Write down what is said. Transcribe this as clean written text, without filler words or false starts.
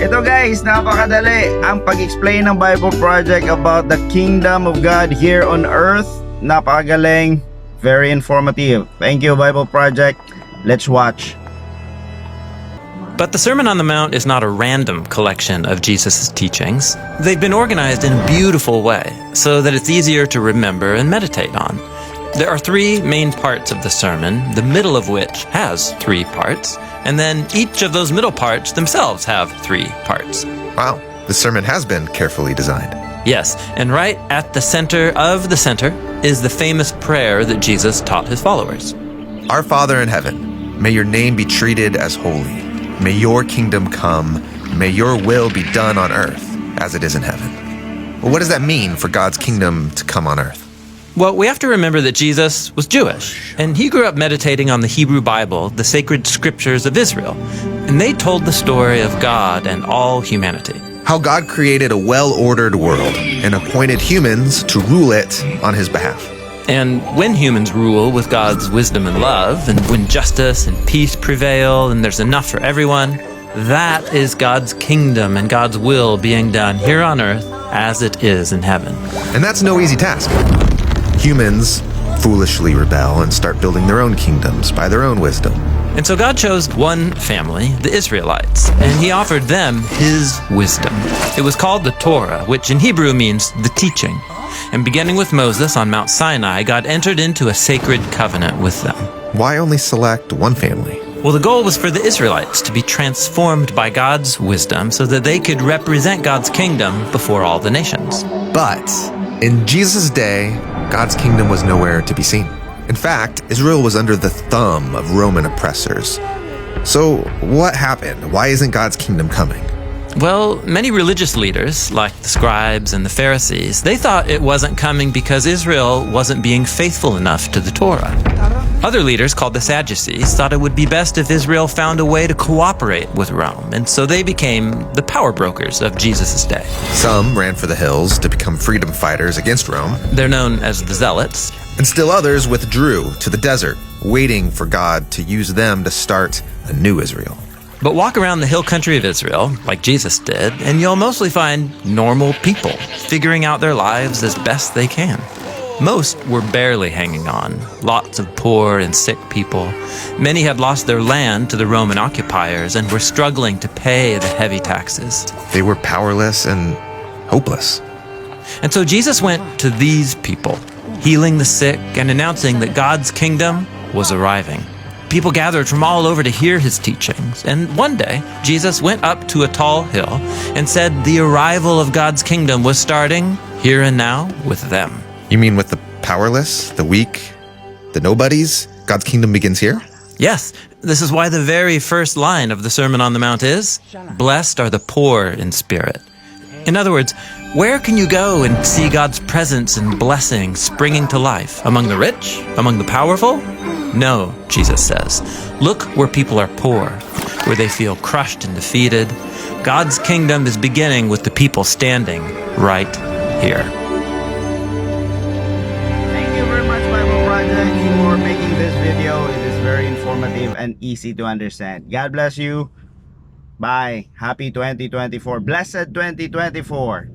Ito guys, napakadali ang pag-explain ng Bible Project about the kingdom of God here on earth. Napakagaling, very informative. Thank you, Bible Project. Let's watch. But the Sermon on the Mount is not a random collection of Jesus' teachings. They've been organized in a beautiful way so that it's easier to remember and meditate on. There are three main parts of the sermon, the middle of which has 3 parts, and then each of those middle parts themselves have 3 parts. Wow, the sermon has been carefully designed. Yes, and right at the center of the center is the famous prayer that Jesus taught his followers. Our Father in heaven, may your name be treated as holy. May your kingdom come. May your will be done on earth as it is in heaven. Well, what does that mean for God's kingdom to come on earth? Well, we have to remember that Jesus was Jewish, and he grew up meditating on the Hebrew Bible, the sacred scriptures of Israel, and they told the story of God and all humanity. How God created a well-ordered world and appointed humans to rule it on his behalf. And when humans rule with God's wisdom and love, and when justice and peace prevail, and there's enough for everyone, that is God's kingdom and God's will being done here on earth as it is in heaven. And that's no easy task. Humans foolishly rebel and start building their own kingdoms by their own wisdom. And so God chose one family, the Israelites, and he offered them his wisdom. It was called the Torah, which in Hebrew means the teaching. And beginning with Moses on Mount Sinai, God entered into a sacred covenant with them. Why only select one family? Well, the goal was for the Israelites to be transformed by God's wisdom so that they could represent God's kingdom before all the nations. But in Jesus' day, God's kingdom was nowhere to be seen. In fact, Israel was under the thumb of Roman oppressors. So what happened? Why isn't God's kingdom coming? Well, many religious leaders, like the scribes and the Pharisees, they thought it wasn't coming because Israel wasn't being faithful enough to the Torah. Other leaders, called the Sadducees, thought it would be best if Israel found a way to cooperate with Rome, and so they became the power brokers of Jesus' day. Some ran for the hills to become freedom fighters against Rome, They're known as the Zealots. and still others withdrew to the desert, waiting for God to use them to start a new Israel. But walk around the hill country of Israel, like Jesus did, and you'll mostly find normal people figuring out their lives as best they can. Most were barely hanging on, lots of poor and sick people. Many had lost their land to the Roman occupiers and were struggling to pay the heavy taxes. They were powerless and hopeless. And so Jesus went to these people, healing the sick and announcing that God's kingdom was arriving. People gathered from all over to hear his teachings. And one day, Jesus went up to a tall hill and said the arrival of God's kingdom was starting here and now with them. You mean with the powerless, the weak, the nobodies? God's kingdom begins here? Yes, this is why the very first line of the Sermon on the Mount is, "Blessed are the poor in spirit." In other words, where can you go and see God's presence and blessing springing to life? Among the rich? Among the powerful? No, Jesus says. Look where people are poor, where they feel crushed and defeated. God's kingdom is beginning with the people standing right here. Thank you very much, Bible Project, for making this video. It is very informative and easy to understand. God bless you. Bye. Happy 2024. Blessed 2024.